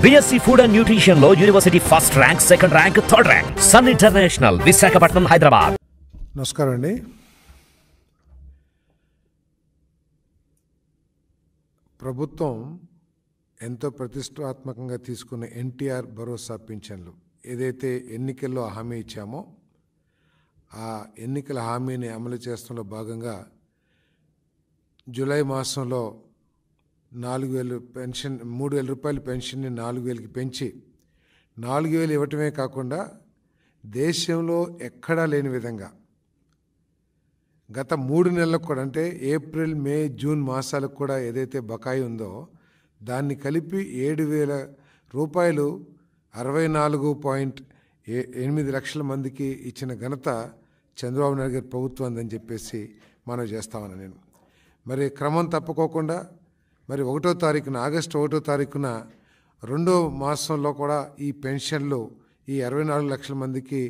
BSc Food and Nutrition లో university first rank, second rank, third rank. Sun International, Visakhapatnam, Hyderabad. నమస్కారం అండి. ప్రభుత్వం ఎంతో ప్రతిష్టాత్మకంగా తీసుకున్న ఎన్టీఆర్ భరోసా పింఛన్లు ఏదైతే ఎన్నికల్లో హామీ ఇచ్చామో ఆ ఎన్నికల హామీని అమలు చేస్తున్న భాగంగా జూలై మాసంలో 4,000 పెన్షన్, 3,000 రూపాయల పెన్షన్ని 4,000కి పెంచి 4,000 ఇవ్వటమే కాకుండా దేశంలో ఎక్కడా లేని విధంగా గత 3 నెలలకు కూడా, అంటే ఏప్రిల్, మే, జూన్ మాసాలకు కూడా ఏదైతే బకాయి ఉందో దాన్ని కలిపి 7,000 రూపాయలు 64.8 లక్షల మందికి ఇచ్చిన ఘనత చంద్రబాబు నాయుడు గారి ప్రభుత్వం అందని చెప్పేసి మనం చేస్తామని నేను మరి క్రమం తప్పుకోకుండా మరి 1వ తారీఖున, ఆగస్టు 1వ తారీఖున 2వ మాసంలో కూడా ఈ పెన్షన్లు ఈ 64 లక్షల మందికి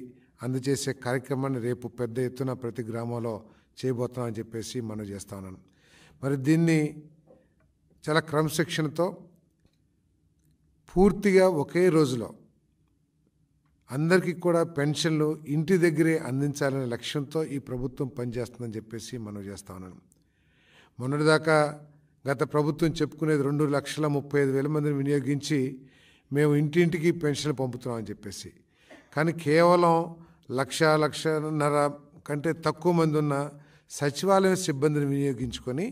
అందజేసే కార్యక్రమాన్ని రేపు పెద్ద ఎత్తున ప్రతి గ్రామంలో చేయబోతామని చెప్పేసి మనం చేస్తా ఉన్నాను. మరి దీన్ని చాలా క్రమశిక్షణతో పూర్తిగా ఒకే రోజులో అందరికీ కూడా పెన్షన్లు ఇంటి దగ్గరే అందించాలనే లక్ష్యంతో ఈ ప్రభుత్వం పనిచేస్తుందని చెప్పేసి మనం చేస్తా ఉన్నాను. మొన్నటిదాకా గత ప్రభుత్వం చెప్పుకునేది 2,35,000 మందిని వినియోగించి మేము ఇంటింటికి పెన్షన్లు పంపుతున్నామని చెప్పేసి. కానీ కేవలం 1,00,000 కంటే తక్కువ మంది ఉన్న సచివాలయం సిబ్బందిని వినియోగించుకొని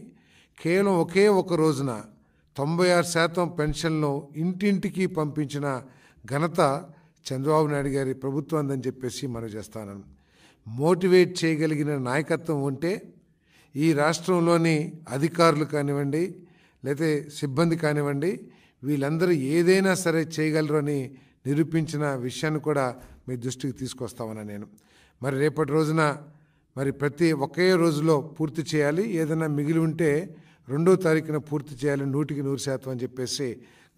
కేవలం ఒకే ఒక రోజున 96% పెన్షన్లను ఇంటింటికి పంపించిన ఘనత చంద్రబాబు నాయుడు గారి ప్రభుత్వం అందని చెప్పేసి మనం చేస్తాను. మోటివేట్ చేయగలిగిన నాయకత్వం ఉంటే ఈ రాష్ట్రంలోని అధికారులు కానివ్వండి, లేకపోతే సిబ్బంది కానివ్వండి, వీళ్ళందరూ ఏదైనా సరే చేయగలరు అని నిరూపించిన విషయాన్ని కూడా మీ దృష్టికి తీసుకొస్తామని నేను. మరి రేపటి రోజున మరి ప్రతి ఒకే రోజులో పూర్తి చేయాలి, ఏదైనా మిగిలి ఉంటే 2వ తారీఖున పూర్తి చేయాలి 100% అని చెప్పేసి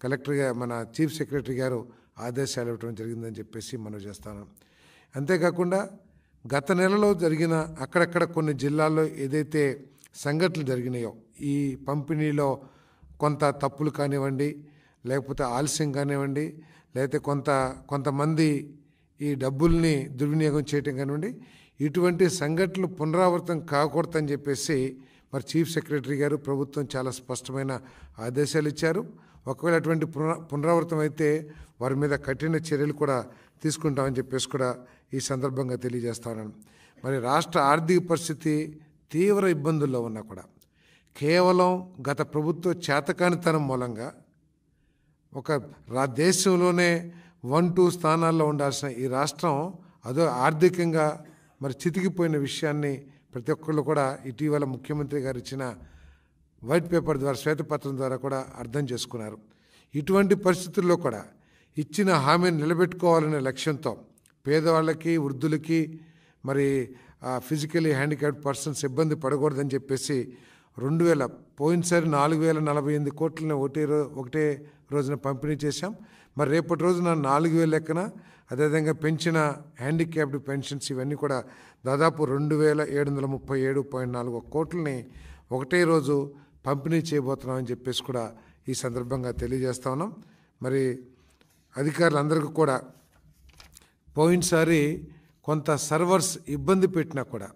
కలెక్టర్గా మన చీఫ్ సెక్రటరీ గారు ఆదేశాలు ఇవ్వడం జరిగిందని చెప్పేసి మనం చేస్తాను. అంతేకాకుండా గత నెలలో జరిగిన అక్కడక్కడ కొన్ని జిల్లాల్లో ఏదైతే సంఘటనలు జరిగినాయో ఈ పంపిణీలో కొంత తప్పులు కానివ్వండి, లేకపోతే ఆలస్యం కానివ్వండి, లేకపోతే కొంతమంది ఈ డబ్బుల్ని దుర్వినియోగం చేయటం కానివ్వండి, ఇటువంటి సంఘటనలు పునరావృతం కాకూడదని చెప్పేసి మరి చీఫ్ సెక్రటరీ గారు ప్రభుత్వం చాలా స్పష్టమైన ఆదేశాలు ఇచ్చారు. ఒకవేళ అటువంటి పునరావృతం అయితే వారి మీద కఠిన చర్యలు కూడా తీసుకుంటామని చెప్పేసి కూడా ఈ సందర్భంగా తెలియజేస్తాను. మరి రాష్ట్ర ఆర్థిక పరిస్థితి తీవ్ర ఇబ్బందుల్లో ఉన్నా కూడా కేవలం గత ప్రభుత్వ చేతకానితనం మూలంగా ఒక దేశంలోనే 1-2 స్థానాల్లో ఉండాల్సిన ఈ రాష్ట్రం అదో ఆర్థికంగా మరి చితికిపోయిన విషయాన్ని ప్రతి ఒక్కళ్ళు కూడా ఇటీవల ముఖ్యమంత్రి గారు ఇచ్చిన వైట్ పేపర్ ద్వారా, శ్వేతపత్రం ద్వారా కూడా అర్థం చేసుకున్నారు. ఇటువంటి పరిస్థితుల్లో కూడా ఇచ్చిన హామీని నిలబెట్టుకోవాలనే లక్ష్యంతో పేదవాళ్ళకి, వృద్ధులకి, మరి ఫిజికలీ హ్యాండిక్యాప్డ్ పర్సన్స్ ఇబ్బంది పడకూడదని చెప్పేసి పోయినసారి 4,048 కోట్లని ఒకటే రోజున పంపిణీ చేశాం. మరి రేపటి రోజున 4,000 లెక్కన, అదేవిధంగా పెంచిన హ్యాండిక్యాప్డ్ పెన్షన్స్ ఇవన్నీ కూడా దాదాపు 2,737.4 కోట్లని ఒకటే రోజు పంపిణీ చేయబోతున్నామని చెప్పేసి కూడా ఈ సందర్భంగా తెలియజేస్తా ఉన్నాం. మరి అధికారులందరికీ కూడా పోయినసారి కొంత సర్వర్స్ ఇబ్బంది పెట్టినా కూడా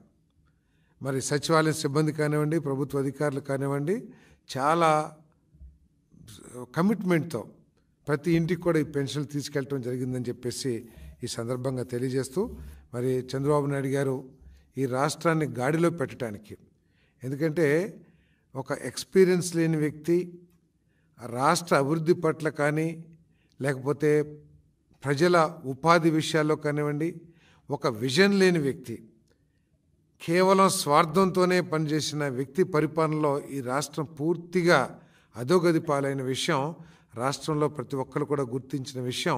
మరి సచివాలయం సిబ్బంది కానివ్వండి, ప్రభుత్వ అధికారులు కానివ్వండి, చాలా కమిట్మెంట్తో ప్రతి ఇంటికి కూడా ఈ పెన్షన్లు తీసుకెళ్ళటం జరిగిందని చెప్పేసి ఈ సందర్భంగా తెలియజేస్తూ, మరి చంద్రబాబు నాయుడు గారు ఈ రాష్ట్రాన్ని గాడిలో పెట్టడానికి, ఎందుకంటే ఒక ఎక్స్పీరియన్స్ లేని వ్యక్తి రాష్ట్ర అభివృద్ధి పట్ల కానీ, లేకపోతే ప్రజల ఉపాధి విషయాల్లో కానివ్వండి, ఒక విజన్ లేని వ్యక్తి, కేవలం స్వార్థంతోనే పనిచేసిన వ్యక్తి పరిపాలనలో ఈ రాష్ట్రం పూర్తిగా అధోగతి పాలైన విషయం రాష్ట్రంలో ప్రతి ఒక్కరు కూడా గుర్తించిన విషయం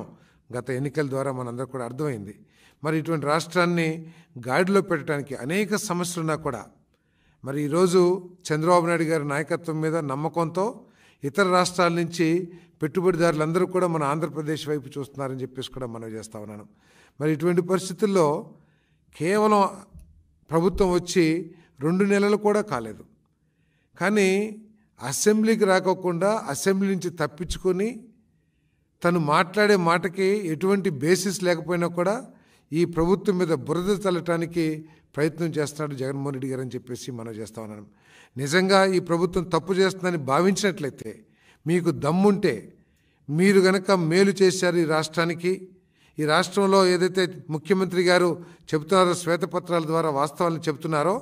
గత ఎన్నికల ద్వారా మనందరూ కూడా అర్థమైంది. మరి ఇటువంటి రాష్ట్రాన్ని గాడిలో పెట్టడానికి అనేక సమస్యలున్నా కూడా మరి ఈరోజు చంద్రబాబు నాయుడు గారి నాయకత్వం మీద నమ్మకంతో ఇతర రాష్ట్రాల నుంచి పెట్టుబడిదారులందరూ కూడా మన ఆంధ్రప్రదేశ్ వైపు చూస్తున్నారని చెప్పేసి కూడా మనం చేస్తా ఉన్నాను. మరి ఇటువంటి పరిస్థితుల్లో కేవలం ప్రభుత్వం వచ్చి 2 నెలలు కూడా కాలేదు, కానీ అసెంబ్లీకి రాకోకుండా అసెంబ్లీ నుంచి తప్పించుకొని తను మాట్లాడే మాటకి ఎటువంటి బేసిస్ లేకపోయినా కూడా ఈ ప్రభుత్వం మీద బురద చల్లటానికి ప్రయత్నం చేస్తున్నాడు జగన్మోహన్ రెడ్డి గారు అని చెప్పేసి మనం చేస్తా ఉన్నాను. నిజంగా ఈ ప్రభుత్వం తప్పు చేస్తుందని భావించినట్లయితే, మీకు దమ్ముంటే మీరు గనక మేలు చేశారు ఈ రాష్ట్రానికి, ఈ రాష్ట్రంలో ఏదైతే ముఖ్యమంత్రి గారు చెబుతున్నారో, శ్వేతపత్రాల ద్వారా వాస్తవాలను చెబుతున్నారో,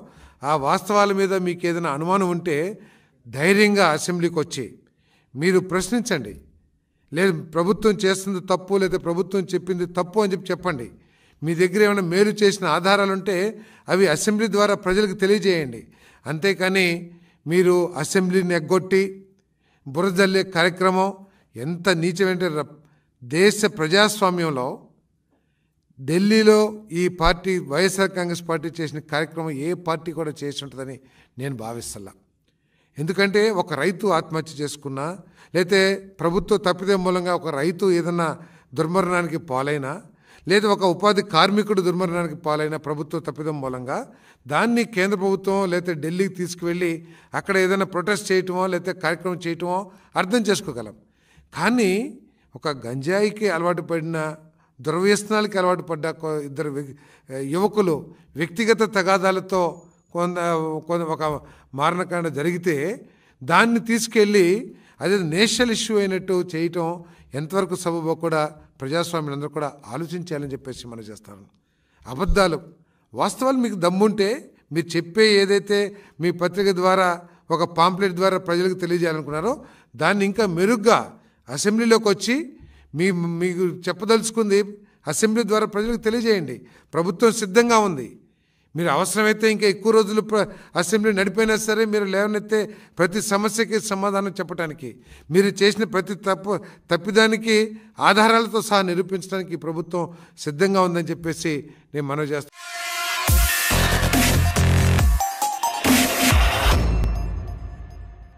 ఆ వాస్తవాల మీద మీకు ఏదైనా అనుమానం ఉంటే ధైర్యంగా అసెంబ్లీకి వచ్చి మీరు ప్రశ్నించండి. లేదు ప్రభుత్వం చేస్తుంది తప్పు, లేదా ప్రభుత్వం చెప్పింది తప్పు అని చెప్పండి. మీ దగ్గర ఏమైనా మేలు చేసిన ఆధారాలు ఉంటే అవి అసెంబ్లీ ద్వారా ప్రజలకు తెలియజేయండి. అంతేకాని మీరు అసెంబ్లీని ఎగ్గొట్టి బురదల్లే కార్యక్రమం ఎంత నీచమంటే, దేశ ప్రజాస్వామ్యంలో ఢిల్లీలో ఈ పార్టీ వైఎస్ఆర్ కాంగ్రెస్ పార్టీ చేసిన కార్యక్రమం ఏ పార్టీ కూడా చేసి ఉంటుందని నేను భావిస్తలా. ఎందుకంటే ఒక రైతు ఆత్మహత్య చేసుకున్నా, లేతే ప్రభుత్వ తప్పిదం మూలంగా ఒక రైతు ఏదన్నా దుర్మరణానికి పాలైనా, లేదా ఒక ఉపాధి కార్మికుడు దుర్మరణానికి పాలైన ప్రభుత్వ తప్పిదం మూలంగా దాన్ని కేంద్ర ప్రభుత్వం లేకపోతే ఢిల్లీకి తీసుకువెళ్ళి అక్కడ ఏదైనా ప్రొటెస్ట్ చేయటమో లేకపోతే కార్యక్రమం చేయటమో అర్థం చేసుకోగలం. కానీ ఒక గంజాయికి అలవాటు పడిన, దుర్వ్యసనాలకి అలవాటు పడ్డ ఇద్దరు యువకులు వ్యక్తిగత తగాదాలతో ఒక మారణకాండ జరిగితే దాన్ని తీసుకెళ్ళి అదే నేషనల్ ఇష్యూ అయినట్టు చేయటం ఎంతవరకు సబబో కూడా ప్రజాస్వామ్యులందరూ కూడా ఆలోచించాలని చెప్పేసి మనం చేస్తాను. అబద్ధాలు, వాస్తవాలు మీకు దమ్ముంటే మీరు చెప్పే ఏదైతే మీ పత్రిక ద్వారా ఒక పాంప్లెట్ ద్వారా ప్రజలకు తెలియజేయాలనుకున్నారో దాన్ని ఇంకా మెరుగ్గా అసెంబ్లీలోకి వచ్చి మీకు చెప్పదలుచుకుంది అసెంబ్లీ ద్వారా ప్రజలకు తెలియజేయండి. ప్రభుత్వం సిద్ధంగా ఉంది. మీరు అవసరమైతే ఇంకా ఎక్కువ రోజులు అసెంబ్లీ నడిపోయినా సరే మీరు లేవనెత్తే ప్రతి సమస్యకి సమాధానం చెప్పడానికి, మీరు చేసిన ప్రతి తప్పిదానికి ఆధారాలతో సహా నిరూపించడానికి ప్రభుత్వం సిద్ధంగా ఉందని చెప్పేసి నేను మనవి చేస్తాను.